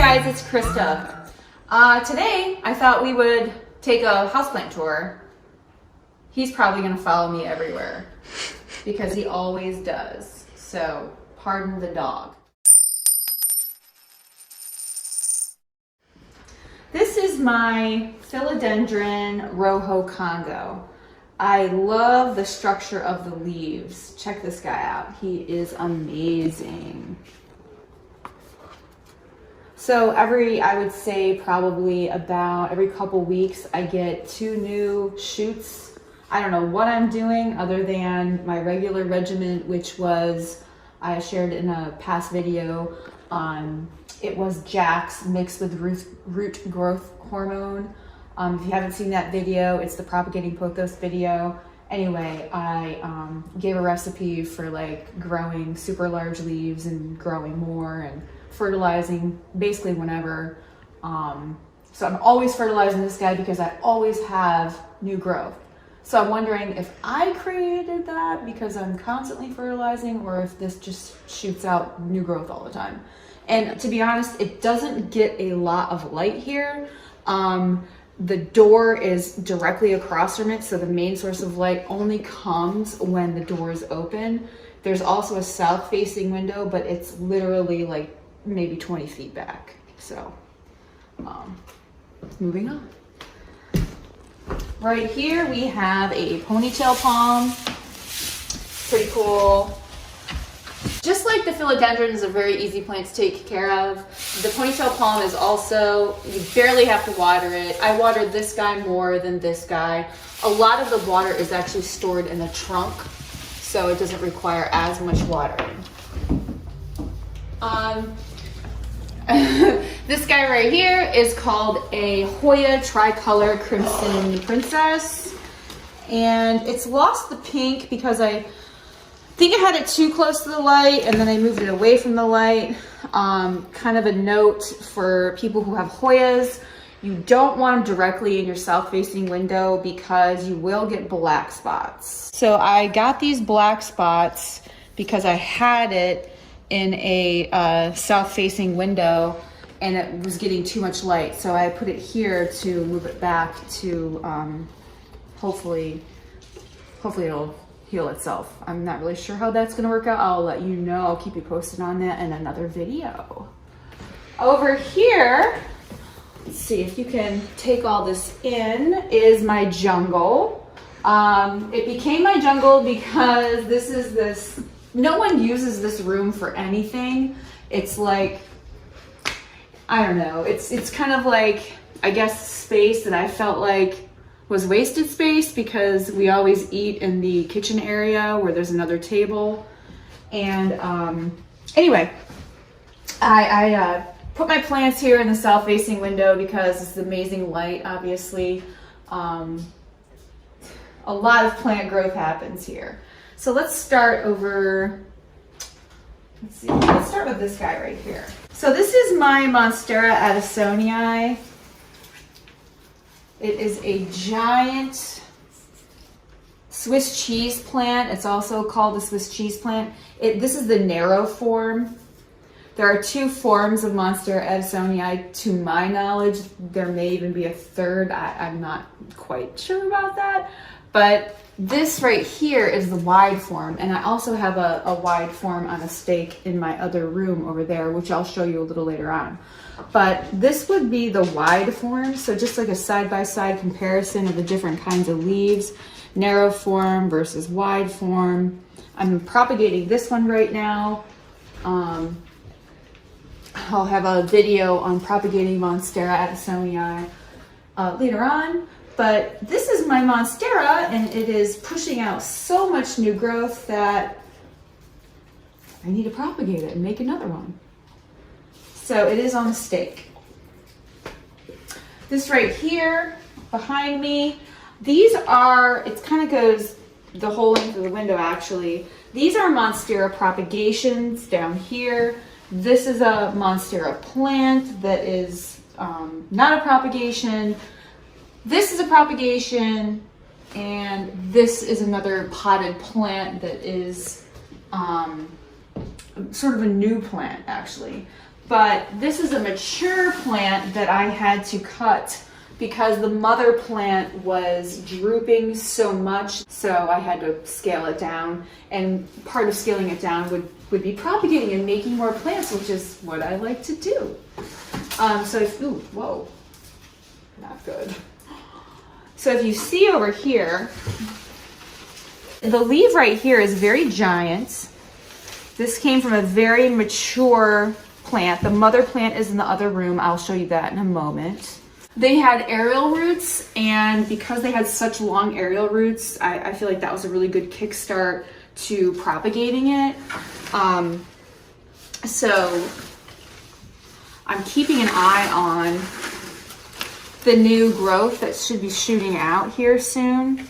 guys, it's Krista. Today I thought we would take a houseplant tour. He's probably gonna follow me everywhere because he always does. So pardon the dog. This is my philodendron Rojo Congo. I love the structure of the leaves. Check this guy out. He is amazing. So I would say probably about every couple weeks, I get 2 new shoots. I don't know what I'm doing other than my regular regimen, which was, I shared in a past video, it was Jack's mixed with root growth hormone. If you haven't seen that video, it's the propagating pothos video. Anyway, I gave a recipe for like growing super large leaves and growing more and fertilizing basically whenever. So I'm always fertilizing this guy because I always have new growth. So I'm wondering if I created that because I'm constantly fertilizing, or if this just shoots out new growth all the time. And to be honest, it doesn't get a lot of light here. The door is directly across from it, so the main source of light only comes when the door is open. There's also a south-facing window, but it's literally like maybe 20 feet back. So, moving on. Right here we have a ponytail palm. Pretty cool. Just like the philodendron is a very easy plant to take care of, the ponytail palm is also, you barely have to water it. I watered this guy more than this guy. A lot of the water is actually stored in the trunk, so it doesn't require as much watering. This guy right here is called a Hoya Tricolor Crimson Princess, and it's lost the pink because I think I had it too close to the light and then I moved it away from the light. Kind of a note for people who have Hoyas, you don't want them directly in your south-facing window because you will get black spots. So I got these black spots because I had it in a south-facing window and it was getting too much light. So I put it here to move it back to hopefully it'll heal itself. I'm not really sure how that's gonna work out. I'll let you know. I'll keep you posted on that in another video. Over here, let's see if you can take all this in, is my jungle. It became my jungle because no one uses this room for anything. It's like, I don't know, it's kind of like, I guess, space that I felt like was wasted space because we always eat in the kitchen area where there's another table. And anyway, I put my plants here in the south-facing window because it's amazing light, obviously. A lot of plant growth happens here. So let's start over, let's start with this guy right here. So this is my Monstera Deliciosa. It is a giant Swiss cheese plant. It's also called the Swiss cheese plant. This is the narrow form. There are 2 forms of Monstera Deliciosa. To my knowledge, there may even be a third. I'm not quite sure about that. But this right here is the wide form. And I also have a wide form on a stake in my other room over there, which I'll show you a little later on. But this would be the wide form, so just like a side-by-side comparison of the different kinds of leaves, narrow form versus wide form. I'm propagating this one right now. I'll have a video on propagating Monstera Deliciosa later on, but this is my Monstera, and it is pushing out so much new growth that I need to propagate it and make another one. So it is on the stake. This right here behind me, these are, it kind of goes the whole length of the window actually. These are Monstera propagations down here. This is a Monstera plant that is not a propagation. This is a propagation, and this is another potted plant that is sort of a new plant actually. But this is a mature plant that I had to cut because the mother plant was drooping so much, so I had to scale it down. And part of scaling it down would be propagating and making more plants, which is what I like to do. Ooh, whoa, not good. So if you see over here, the leaf right here is very giant. This came from a very mature plant. The mother plant is in the other room. I'll show you that in a moment. They had aerial roots, and because they had such long aerial roots, I feel like that was a really good kickstart to propagating it. So I'm keeping an eye on the new growth that should be shooting out here soon.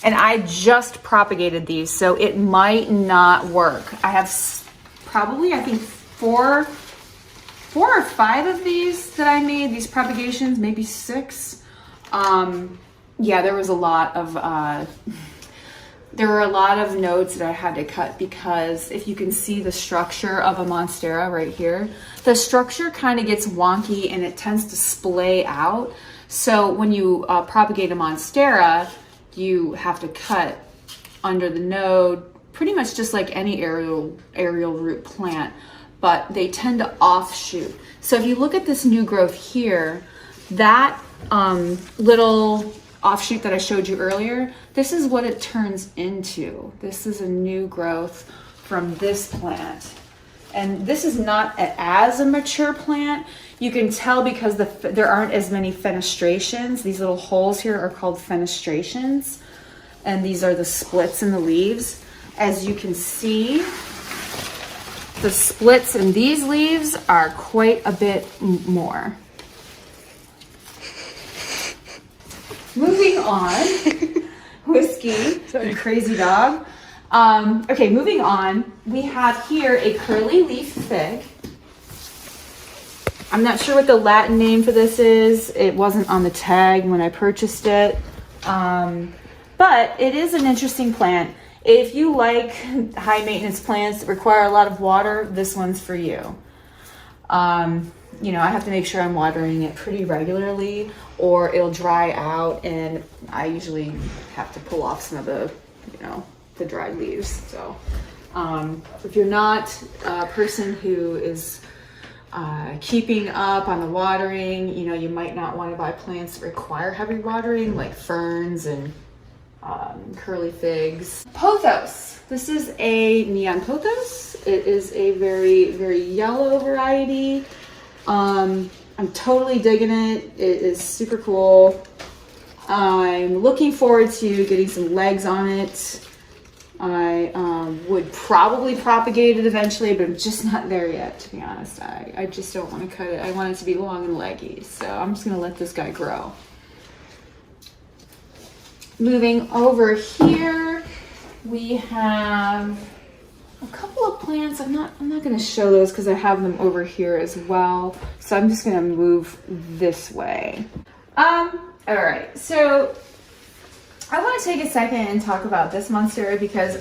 And I just propagated these, so it might not work. I have probably, I think, four or five of these that I made, these propagations, maybe 6. Yeah, there was a lot of, there were a lot of nodes that I had to cut because if you can see the structure of a Monstera right here, the structure kind of gets wonky and it tends to splay out. So when you propagate a Monstera, you have to cut under the node, pretty much just like any aerial root plant, but they tend to offshoot. So if you look at this new growth here, that little offshoot that I showed you earlier, this is what it turns into. This is a new growth from this plant. And this is not as a mature plant. You can tell because there aren't as many fenestrations. These little holes here are called fenestrations. And these are the splits in the leaves. As you can see, the splits in these leaves are quite a bit more. Moving on, Whiskey, the crazy dog. Okay, moving on, we have here a curly leaf fig. I'm not sure what the Latin name for this is. It wasn't on the tag when I purchased it. But it is an interesting plant. If you like high maintenance plants that require a lot of water, this one's for you. You know, I have to make sure I'm watering it pretty regularly or it'll dry out, and I usually have to pull off some of the, you know, the dried leaves. So if you're not a person who is keeping up on the watering, you know, you might not want to buy plants that require heavy watering like ferns and curly figs. Pothos. This is a neon pothos. It is a very, very yellow variety. I'm totally digging it. It is super cool. I'm looking forward to getting some legs on it. I would probably propagate it eventually, but I'm just not there yet, to be honest. I just don't want to cut it. I want it to be long and leggy, so I'm just going to let this guy grow. Moving over here, we have a couple of plants. I'm not going to show those because I have them over here as well. So I'm just going to move this way. All right. So I want to take a second and talk about this Monstera because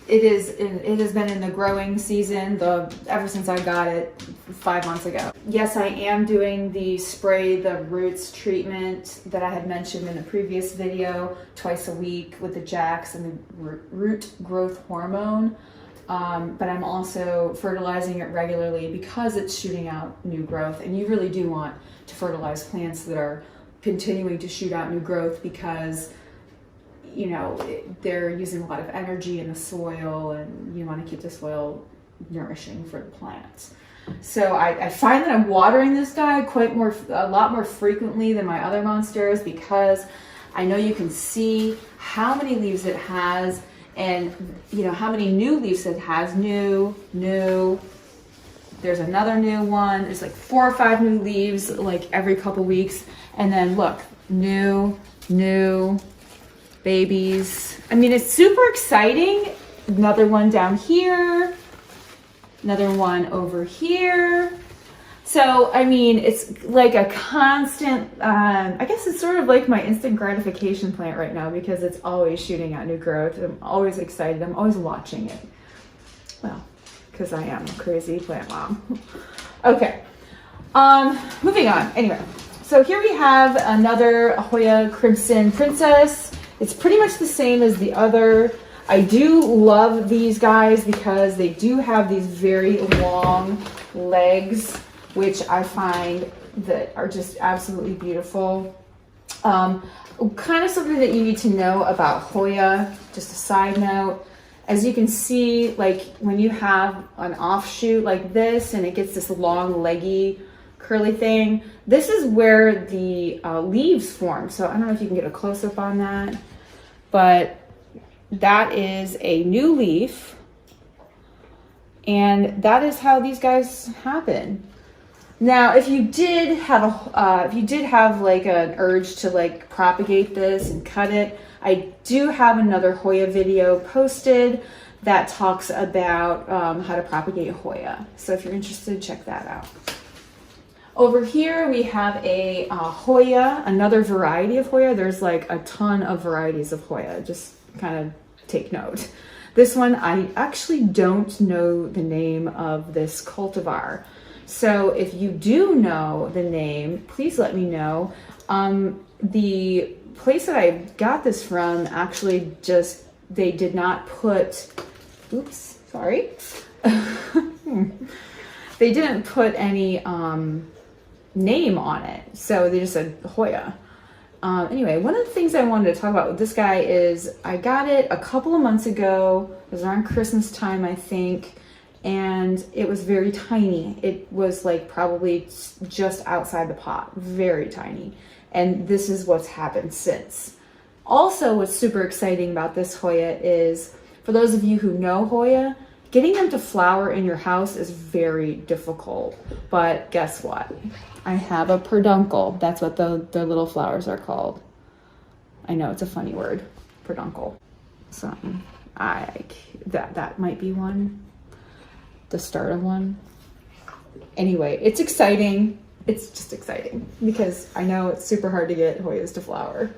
it has been in the growing season ever since I got it 5 months ago. Yes, I am doing the spray the roots treatment that I had mentioned in a previous video twice a week with the Jax and the root growth hormone. But I'm also fertilizing it regularly because it's shooting out new growth, and you really do want to fertilize plants that are continuing to shoot out new growth because, you know, they're using a lot of energy in the soil, and you want to keep the soil nourishing for the plants. So I find that I'm watering this guy a lot more frequently than my other Monsteras because I know you can see how many leaves it has, and you know how many new leaves it has. New. There's another new one. There's like 4 or 5 new leaves like every couple weeks, and then look, new babies. I mean, it's super exciting. Another one down here, another one over here. So, I mean, it's like a constant, I guess it's sort of like my instant gratification plant right now because it's always shooting out new growth. I'm always excited. I'm always watching it. Well, because I am a crazy plant mom. Okay, moving on. Anyway, so here we have another Hoya Crimson Princess. It's pretty much the same as the other. I do love these guys because they do have these very long legs, which I find that are just absolutely beautiful. Kind of something that you need to know about Hoya, just a side note. As you can see, like when you have an offshoot like this and it gets this long leggy curly thing, this is where the leaves form. So I don't know if you can get a close-up on that, but that is a new leaf, and that is how these guys happen. Now, if you did have like an urge to like propagate this and cut it, I do have another Hoya video posted that talks about how to propagate Hoya. So if you're interested, check that out. Over here we have a Hoya, another variety of Hoya. There's like a ton of varieties of Hoya. Just kind of take note. This one, I actually don't know the name of this cultivar. So if you do know the name, please let me know. The place that I got this from actually just, they did not put, oops, sorry. They didn't put any name on it. So they just said Hoya. Anyway, one of the things I wanted to talk about with this guy is I got it a couple of months ago. It was around Christmas time, I think. And it was very tiny. It was like probably just outside the pot, very tiny. And this is what's happened since. Also, what's super exciting about this Hoya is, for those of you who know Hoya, getting them to flower in your house is very difficult. But guess what? I have a peduncle. That's what the little flowers are called. I know it's a funny word, peduncle. So that might be one. The start of one. Anyway, it's exciting. It's just exciting because I know it's super hard to get Hoyas to flower.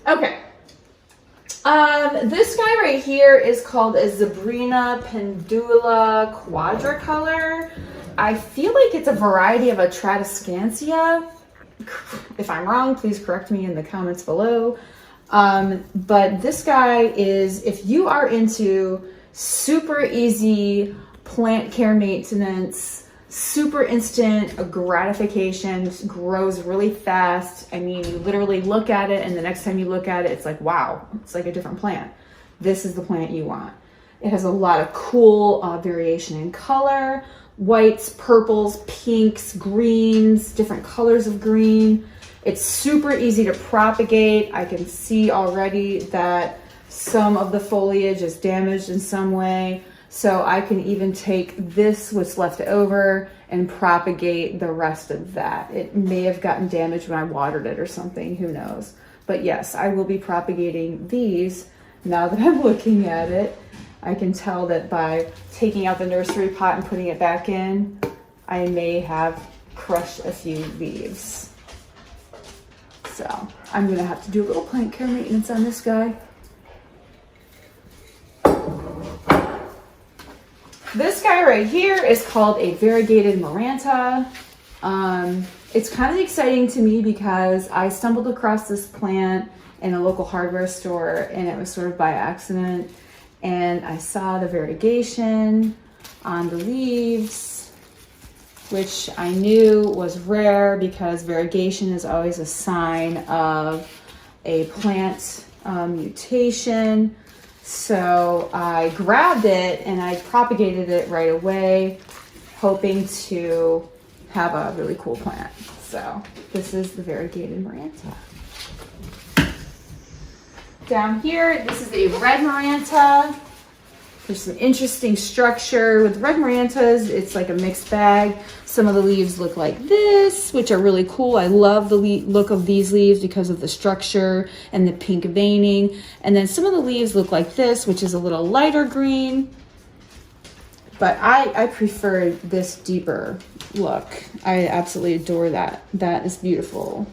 Okay. This guy right here is called a Zebrina pendula quadricolor. I feel like it's a variety of a Tradescantia. If I'm wrong, please correct me in the comments below. But this guy is, if you are into super easy plant care maintenance, super instant gratification, grows really fast. I mean, you literally look at it and the next time you look at it, it's like, wow, it's like a different plant. This is the plant you want. It has a lot of cool variation in color, whites, purples, pinks, greens, different colors of green. It's super easy to propagate. I can see already that some of the foliage is damaged in some way. So I can even take this, what's left over, and propagate the rest of that. It may have gotten damaged when I watered it or something, who knows. But yes, I will be propagating these. Now that I'm looking at it, I can tell that by taking out the nursery pot and putting it back in, I may have crushed a few leaves. So I'm gonna have to do a little plant care maintenance on this guy. This guy right here is called a variegated Maranta. It's kind of exciting to me because I stumbled across this plant in a local hardware store and it was sort of by accident. And I saw the variegation on the leaves, which I knew was rare because variegation is always a sign of a plant mutation. So I grabbed it and I propagated it right away, hoping to have a really cool plant. So this is the variegated Maranta. Down here, this is a red Maranta. There's some interesting structure. With red Marantas, it's like a mixed bag. Some of the leaves look like this, which are really cool. I love the look of these leaves because of the structure and the pink veining. And then some of the leaves look like this, which is a little lighter green. But I prefer this deeper look. I absolutely adore that. That is beautiful.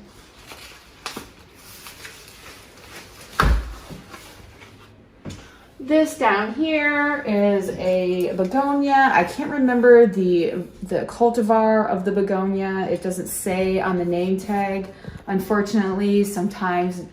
This down here is a begonia. I can't remember the cultivar of the begonia. It doesn't say on the name tag. Unfortunately, sometimes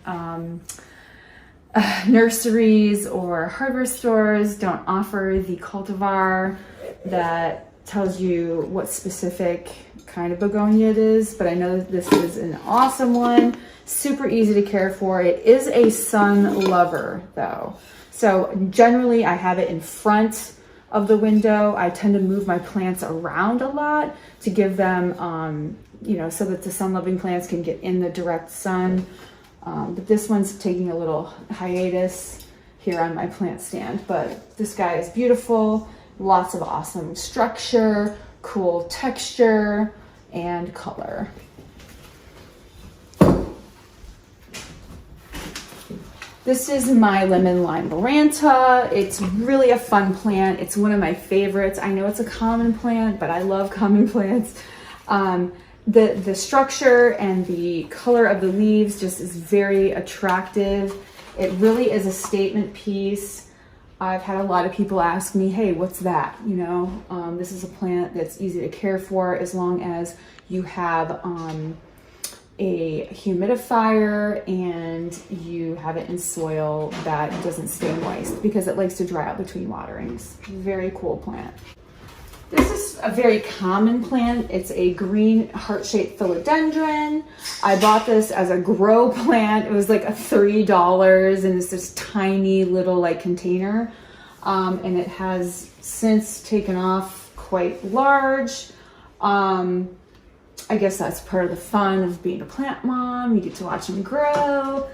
nurseries or hardware stores don't offer the cultivar that tells you what specific kind of begonia it is, but I know that this is an awesome one. Super easy to care for. It is a sun lover though. So generally I have it in front of the window. I tend to move my plants around a lot to give them, you know, so that the sun-loving plants can get in the direct sun. But this one's taking a little hiatus here on my plant stand. But this guy is beautiful. Lots of awesome structure, cool texture, and color. This is my lemon lime Loranta. It's really a fun plant. It's one of my favorites. I know it's a common plant, but I love common plants. The structure and the color of the leaves just is very attractive. It really is a statement piece. I've had a lot of people ask me, hey, what's that? You know, this is a plant that's easy to care for as long as you have a humidifier and you have it in soil that doesn't stay moist because it likes to dry out between waterings. Very cool plant. This is a very common plant. It's a green heart-shaped philodendron. I bought this as a grow plant. It was like $3 and it's this tiny little like container. And it has since taken off quite large. I guess that's part of the fun of being a plant mom. You get to watch them grow.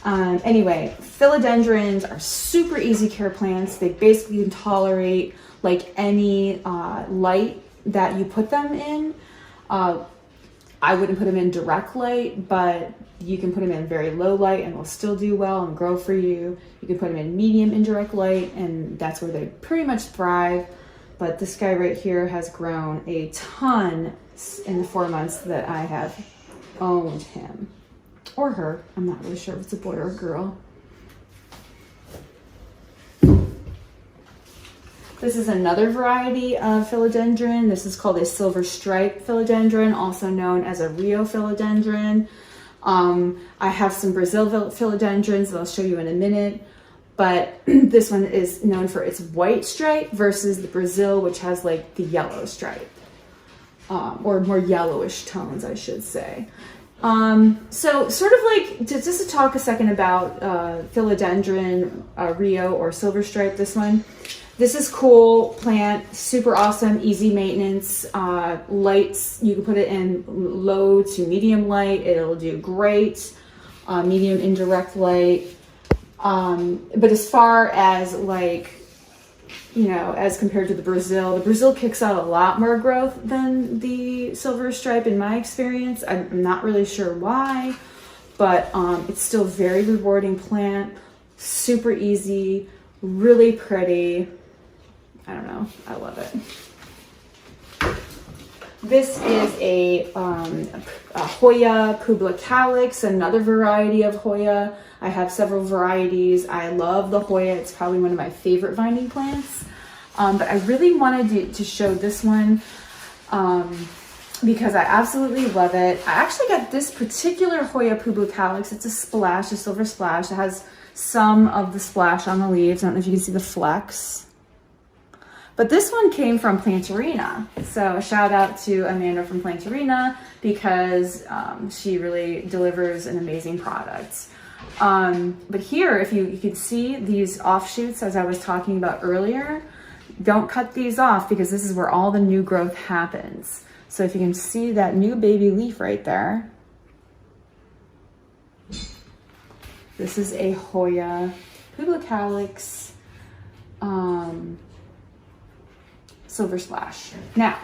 Anyway, philodendrons are super easy care plants. They basically can tolerate like any light that you put them in. I wouldn't put them in direct light, but you can put them in very low light and they'll still do well and grow for you. You can put them in medium indirect light and that's where they pretty much thrive. But this guy right here has grown a ton in the 4 months that I have owned him. Or her. I'm not really sure if it's a boy or a girl. This is another variety of philodendron. This is called a silver stripe philodendron, also known as a Rio philodendron. I have some Brazil philodendrons that I'll show you in a minute, but this one is known for its white stripe versus the Brazil, which has like the yellow stripe, or more yellowish tones, I should say. So sort of like, just to talk a second about philodendron Rio or silver stripe, this one. This is cool plant, super awesome, easy maintenance, lights, you can put it in low to medium light, it'll do great, medium indirect light. But as far as like, you know, as compared to the Brazil kicks out a lot more growth than the silver stripe in my experience. I'm not really sure why, but it's still a very rewarding plant, super easy, really pretty. I don't know, I love it. This is a Hoya publicalis, another variety of Hoya. I have several varieties. I love the Hoya. It's probably one of my favorite vining plants. But I really wanted to show this one because I absolutely love it. I actually got this particular Hoya publicalis. It's a splash, a silver splash. It has some of the splash on the leaves. I don't know if you can see the flecks. But this one came from Plantarina. So a shout out to Amanda from Plantarina because she really delivers an amazing product. But here, if you can see these offshoots, as I was talking about earlier, don't cut these off because this is where all the new growth happens. So if you can see that new baby leaf right there, this is a Hoya publicalis silver splash. Now,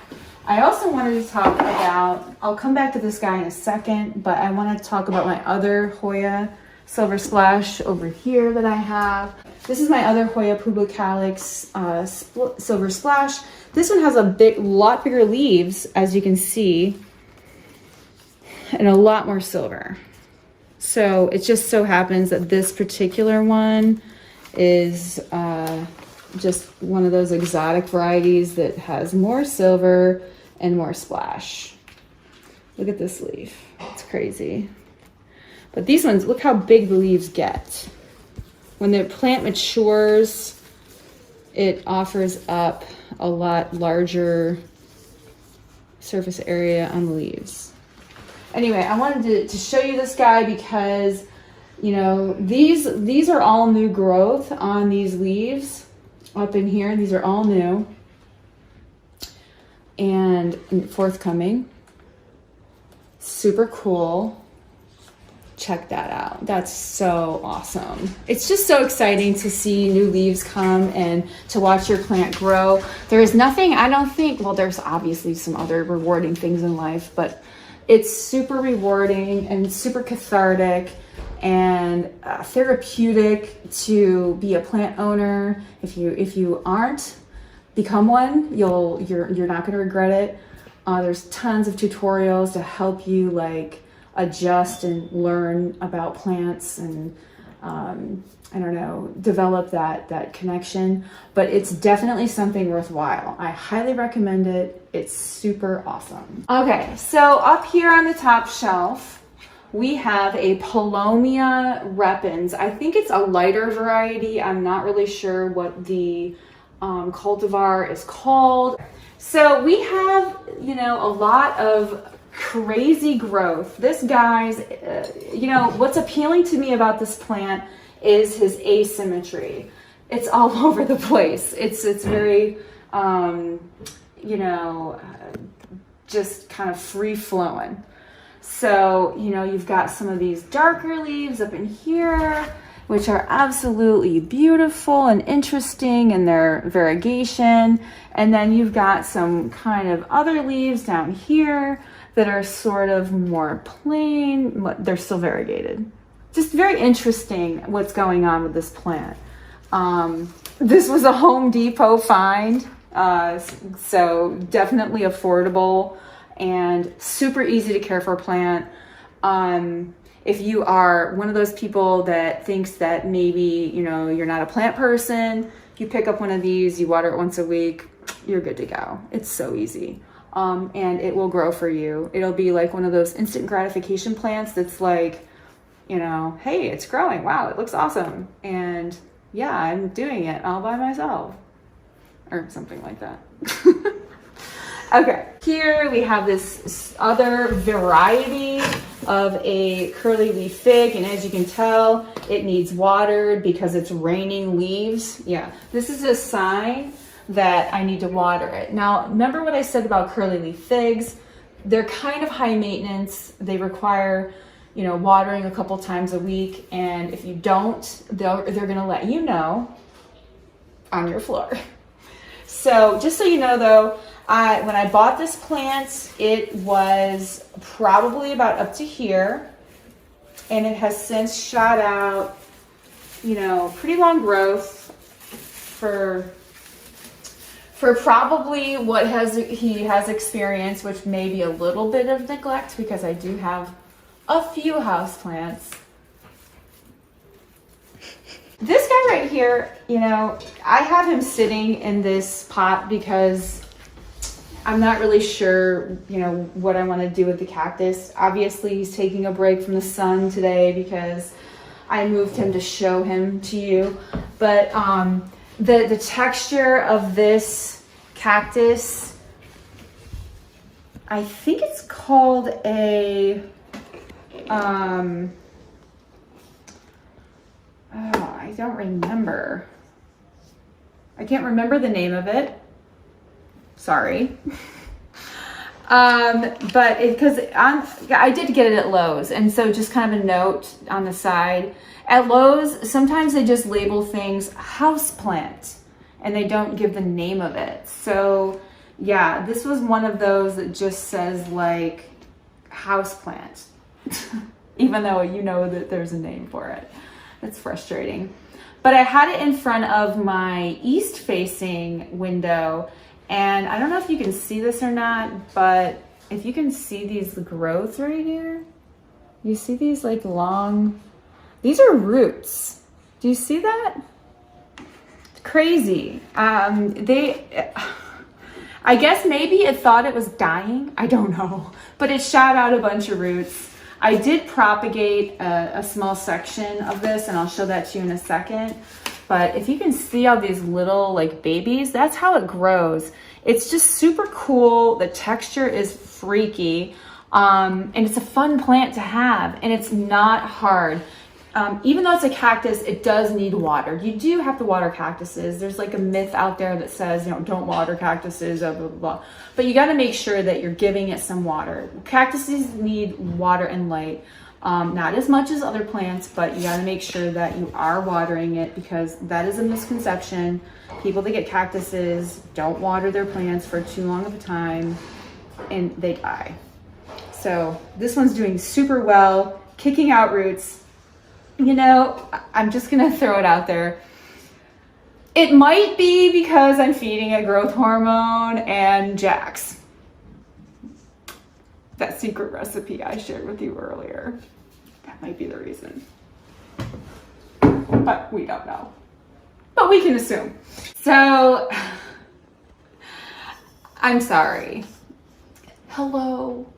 I also wanted to talk about, I'll come back to this guy in a second, but I want to talk about my other Hoya silver splash over here that I have. This is my other Hoya publicalis silver splash. This one has a lot bigger leaves, as you can see, and a lot more silver. So it just so happens that this particular one is just one of those exotic varieties that has more silver and more splash. Look at this leaf. It's crazy. But these ones, look how big the leaves get. When the plant matures, it offers up a lot larger surface area on the leaves. Anyway, I wanted to show you this guy because, you know, these are all new growth on these leaves up in here. These are all new and forthcoming. Super cool. Check that out. That's so awesome. It's just so exciting to see new leaves come and to watch your plant grow. There is nothing, I don't think, well, there's obviously some other rewarding things in life, but it's super rewarding and super cathartic and therapeutic to be a plant owner. If you aren't, become one. You're not going to regret it. There's tons of tutorials to help you like adjust and learn about plants and I don't know, develop that connection. But it's definitely something worthwhile. I highly recommend it. It's super awesome. Okay, so up here on the top shelf, we have a Begonia Rex. I think it's a lighter variety. I'm not really sure what the cultivar is called. So we have, you know, a lot of crazy growth. This guy's, you know, what's appealing to me about this plant is his asymmetry. It's all over the place. It's very, you know, just kind of free flowing. So, you know, you've got some of these darker leaves up in here, which are absolutely beautiful and interesting in their variegation. And then you've got some kind of other leaves down here that are sort of more plain. They're still variegated. Just very interesting what's going on with this plant. This was a Home Depot find, so definitely affordable and super easy to care for plant. If you are one of those people that thinks that maybe, you know, you're not a plant person, you pick up one of these, you water it once a week, you're good to go. It's so easy. And it will grow for you. It'll be like one of those instant gratification plants that's like, you know, hey, it's growing. Wow, it looks awesome. And yeah, I'm doing it all by myself. Or something like that. Okay, here we have this other variety of a curly leaf fig. And as you can tell, it needs watered because it's raining leaves. Yeah, this is a sign that I need to water it. Now, remember what I said about curly leaf figs? They're kind of high maintenance. They require, you know, watering a couple times a week. And if you don't, they're gonna let you know on your floor. So just so you know though, when I bought this plant, it was probably about up to here. And it has since shot out, you know, pretty long growth for probably what he has experienced, which may be a little bit of neglect because I do have a few houseplants. This guy right here, you know, I have him sitting in this pot because I'm not really sure, you know, what I want to do with the cactus. Obviously, he's taking a break from the sun today because I moved him to show him to you. But the texture of this cactus, I think it's called a I don't remember. I can't remember the name of it. Sorry. But because I did get it at Lowe's, and so just kind of a note on the side. At Lowe's, sometimes they just label things houseplant, and they don't give the name of it. So yeah, this was one of those that just says like houseplant, even though you know that there's a name for it. It's frustrating. But I had it in front of my east-facing window, and I don't know if you can see this or not, but if you can see these growths right here, you see these like long, these are roots. Do you see that? crazy. I guess maybe it thought it was dying. I don't know, but it shot out a bunch of roots. I did propagate a small section of this, and I'll show that to you in a second. But if you can see all these little like babies, that's how it grows. It's just super cool. The texture is freaky. And it's a fun plant to have, and it's not hard. Even though it's a cactus, it does need water. You do have to water cactuses. There's like a myth out there that says, you know, don't water cactuses, blah, blah, blah. But you got to make sure that you're giving it some water. Cactuses need water and light. Not as much as other plants, but you got to make sure that you are watering it, because that is a misconception. People that get cactuses don't water their plants for too long of a time and they die. So this one's doing super well, kicking out roots. You know, I'm just gonna throw it out there. It might be because I'm feeding it growth hormone and Jax. That secret recipe I shared with you earlier. That might be the reason. But we don't know. But we can assume. So, I'm sorry. Hello.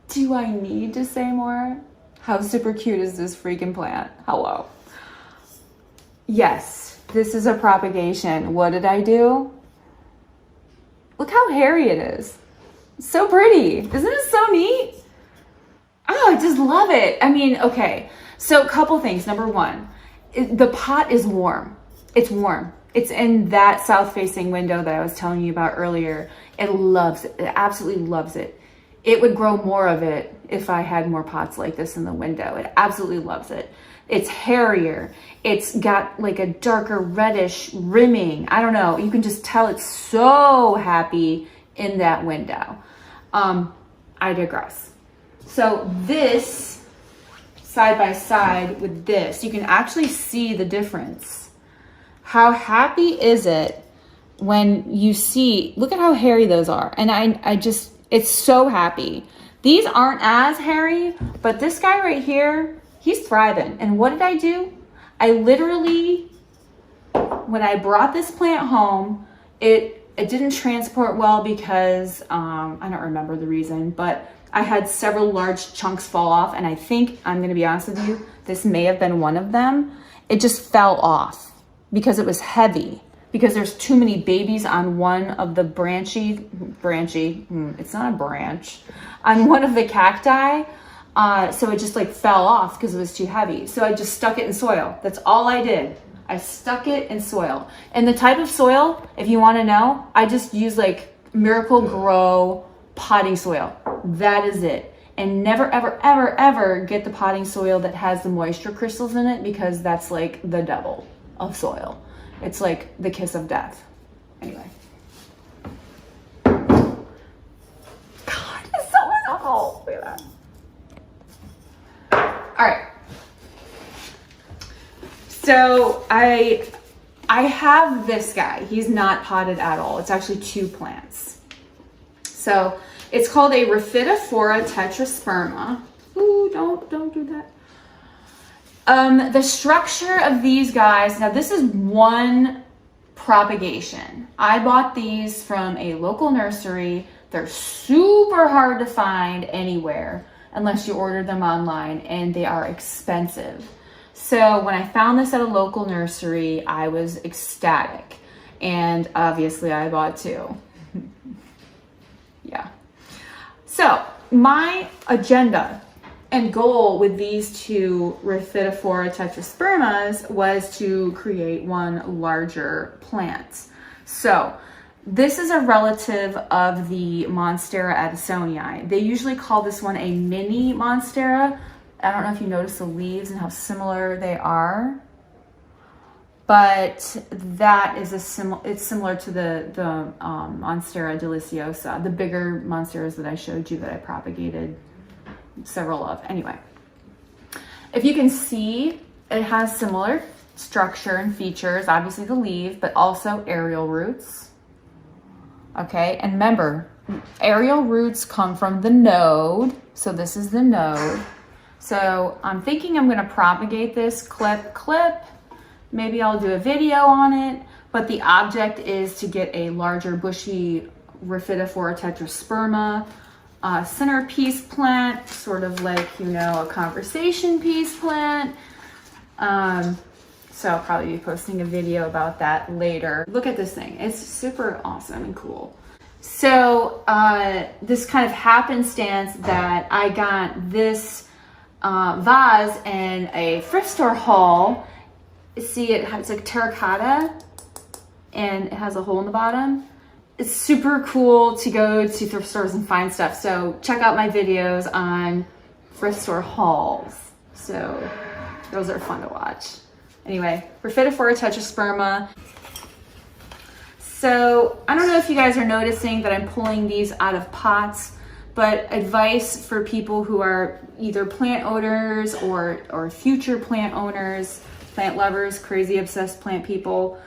Do I need to say more? How super cute is this freaking plant? Hello. Yes, this is a propagation. What did I do? Look how hairy it is. So pretty. Isn't it so neat? Oh, I just love it. I mean, okay. So a couple things. Number one, the pot is warm. It's warm. It's in that south-facing window that I was telling you about earlier. It loves it. It absolutely loves it. It would grow more of it if I had more pots like this in the window. It absolutely loves it. It's hairier. It's got like a darker reddish rimming. I don't know. You can just tell it's so happy in that window. I digress. So this side by side with this, you can actually see the difference. How happy is it when you see, look at how hairy those are. And I just, it's so happy. These aren't as hairy, but this guy right here, he's thriving. And what did I do? I literally, when I brought this plant home, it didn't transport well because, I don't remember the reason, but I had several large chunks fall off. And I think, I'm gonna be honest with you, this may have been one of them. It just fell off because it was heavy, because there's too many babies on one of the it's not a branch, on one of the cacti. So it just like fell off because it was too heavy. So I just stuck it in soil. That's all I did. I stuck it in soil. And the type of soil, if you want to know, I just use like Miracle Grow potting soil. That is it. And never, ever, ever, ever get the potting soil that has the moisture crystals in it, because that's like the devil of soil. It's like the kiss of death. Anyway. God, it's so miserable. Look at that. All right. So I have this guy. He's not potted at all. It's actually two plants. So it's called a Rhaphidophora tetrasperma. Ooh, don't do that. The structure of these guys, now this is one propagation. I bought these from a local nursery. They're super hard to find anywhere unless you order them online, and they are expensive. So when I found this at a local nursery, I was ecstatic. And obviously I bought two. Yeah. So my agenda and goal with these two Rhaphidophora tetraspermas was to create one larger plant. So this is a relative of the Monstera Addisonii. They usually call this one a mini Monstera. I don't know if you notice the leaves and how similar they are, but that is it's similar to the Monstera Deliciosa, the bigger monsteras that I showed you that I propagated several of. Anyway, if you can see, it has similar structure and features, obviously the leaf, but also aerial roots. Okay, and remember, aerial roots come from the node, so this is the node. So I'm thinking I'm going to propagate this clip, maybe I'll do a video on it, but the object is to get a larger bushy Rhaphidophora tetrasperma centerpiece plant, sort of like, you know, a conversation piece plant. So I'll probably be posting a video about that later. Look at this thing. It's super awesome and cool. So this kind of happenstance that I got this vase in a thrift store haul. See, it's like terracotta and it has a hole in the bottom. It's super cool to go to thrift stores and find stuff. So check out my videos on thrift store hauls. So those are fun to watch. Anyway, Rhaphidophora tetrasperma. So I don't know if you guys are noticing that I'm pulling these out of pots, but advice for people who are either plant owners or future plant owners, plant lovers, crazy obsessed plant people.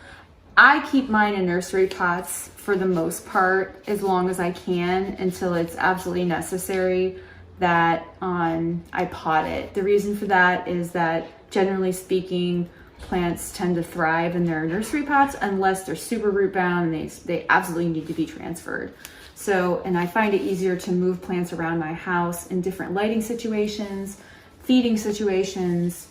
I keep mine in nursery pots for the most part, as long as I can, until it's absolutely necessary that I pot it. The reason for that is that, generally speaking, plants tend to thrive in their nursery pots unless they're super root bound and they absolutely need to be transferred. So, and I find it easier to move plants around my house in different lighting situations, feeding situations,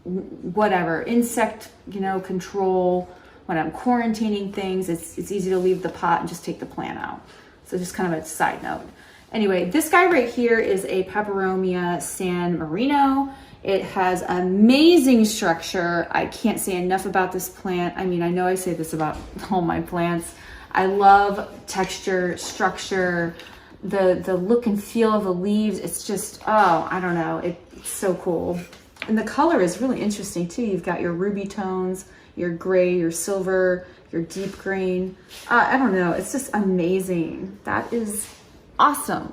whatever, insect, you know, control. When I'm quarantining things, it's easy to leave the pot and just take the plant out. So just kind of a side note. Anyway, this guy right here is a Peperomia San Marino. It has amazing structure. I can't say enough about this plant. I mean, I know I say this about all my plants. I love texture, structure, the look and feel of the leaves. It's just, oh, I don't know. It's so cool. And the color is really interesting too. You've got your ruby tones, your gray, your silver, your deep green. I don't know. It's just amazing. That is awesome.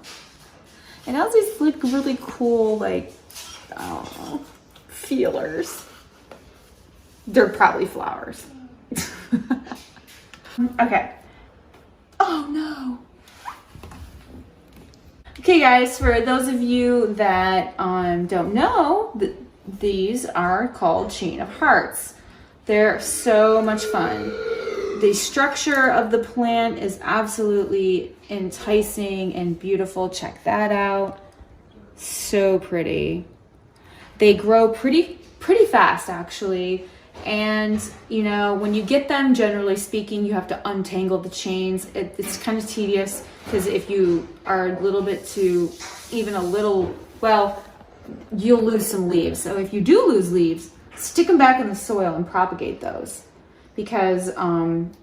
And all these like really cool, like, oh, feelers. They're probably flowers. Okay. Oh no. Okay guys, for those of you that don't know, these are called Chain of Hearts. They're so much fun. The structure of the plant is absolutely enticing and beautiful. Check that out. So pretty. They grow pretty fast actually. And you know, when you get them, generally speaking, you have to untangle the chains. It's kind of tedious because if you are a little bit too, even a little, well, you'll lose some leaves. So if you do lose leaves, stick them back in the soil and propagate those, because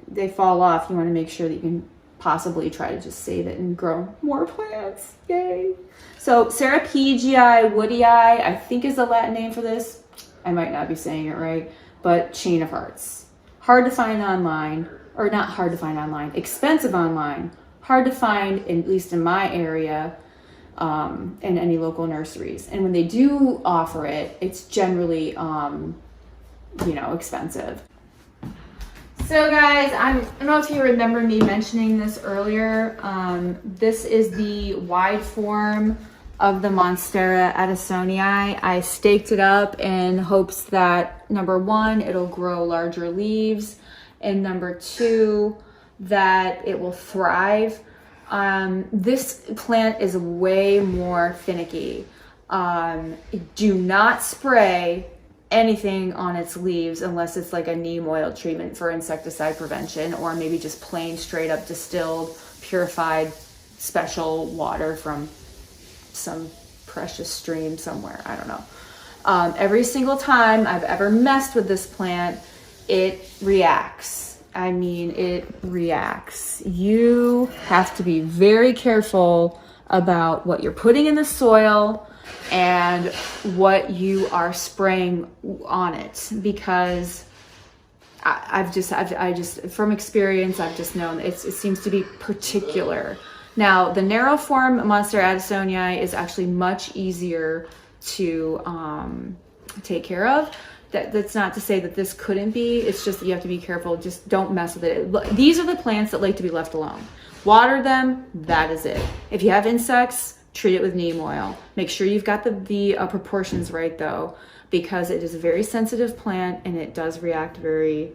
they fall off. You want to make sure that you can possibly try to just save it and grow more plants. Yay. So Serapegii woodii, I think is the Latin name for this. I might not be saying it right, but Chain of Hearts. Hard to find online, or not hard to find online, expensive online, hard to find, at least in my area, in any local nurseries. And when they do offer it, it's generally, you know, expensive. So guys, I don't know if you remember me mentioning this earlier. This is the wide form of the Monstera Deliciosa. I staked it up in hopes that, number one, it'll grow larger leaves, and number two, that it will thrive. This plant is way more finicky. Do not spray anything on its leaves unless it's like a neem oil treatment for insecticide prevention, or maybe just plain straight up distilled, purified, special water from some precious stream somewhere. I don't know. Every single time I've ever messed with this plant, it reacts. I mean, it reacts. You have to be very careful about what you're putting in the soil and what you are spraying on it, because I just from experience, I've just known it seems to be particular. Now, the narrow form Monstera Deliciosa is actually much easier to take care of. That's not to say that this couldn't be. It's just that you have to be careful. Just don't mess with it. These are the plants that like to be left alone. Water them, that is it. If you have insects, treat it with neem oil. Make sure you've got the proportions right though, because it is a very sensitive plant and it does react very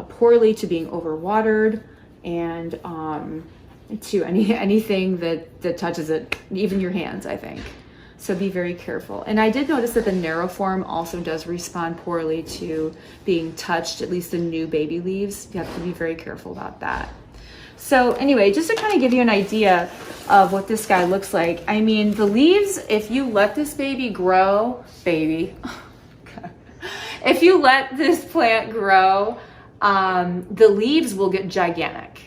poorly to being overwatered and to anything that touches it, even your hands, I think. So be very careful. And I did notice that the narrow form also does respond poorly to being touched, at least the new baby leaves. You have to be very careful about that. So anyway, just to kind of give you an idea of what this guy looks like. I mean, the leaves, if you let this baby grow, if you let this plant grow, the leaves will get gigantic.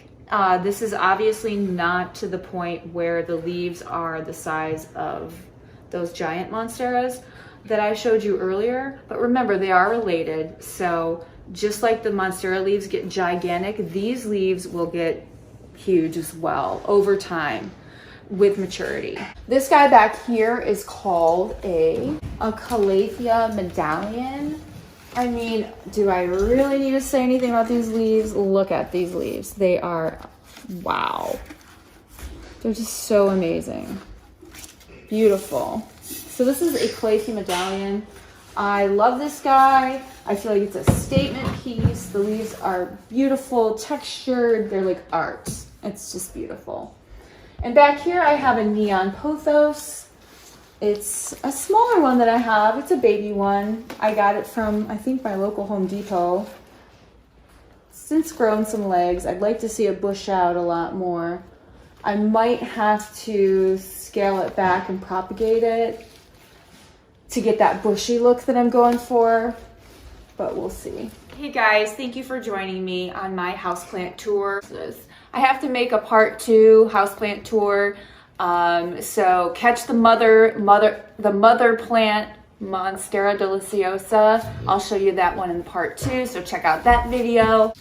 This is obviously not to the point where the leaves are the size of those giant monsteras that I showed you earlier, but remember they are related. So just like the monstera leaves get gigantic, these leaves will get huge as well over time with maturity. This guy back here is called a Calathea medallion. I mean, do I really need to say anything about these leaves? Look at these leaves. They are, wow. They're just so amazing. Beautiful. So this is a Calathea medallion. I love this guy. I feel like it's a statement piece. The leaves are beautiful, textured. They're like art. It's just beautiful. And back here I have a neon pothos. It's a smaller one that I have. It's a baby one. I got it from, I think, my local Home Depot. Since grown some legs. I'd like to see it bush out a lot more. I might have to scale it back and propagate it to get that bushy look that I'm going for, but we'll see. Hey guys, thank you for joining me on my houseplant tour. I have to make a part 2 houseplant tour. So catch the mother plant, Monstera Deliciosa. I'll show you that one in part 2, so check out that video.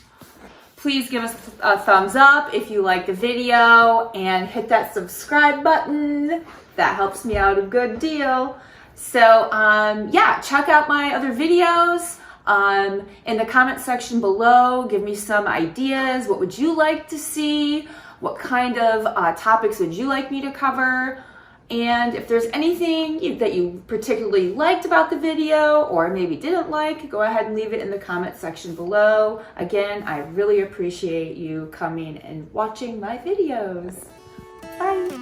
Please give us a thumbs up if you like the video and hit that subscribe button. That helps me out a good deal. So yeah, check out my other videos. In the comment section below, give me some ideas. What would you like to see? What kind of topics would you like me to cover? And if there's anything that you particularly liked about the video or maybe didn't like, go ahead and leave it in the comment section below. Again, I really appreciate you coming and watching my videos. Bye.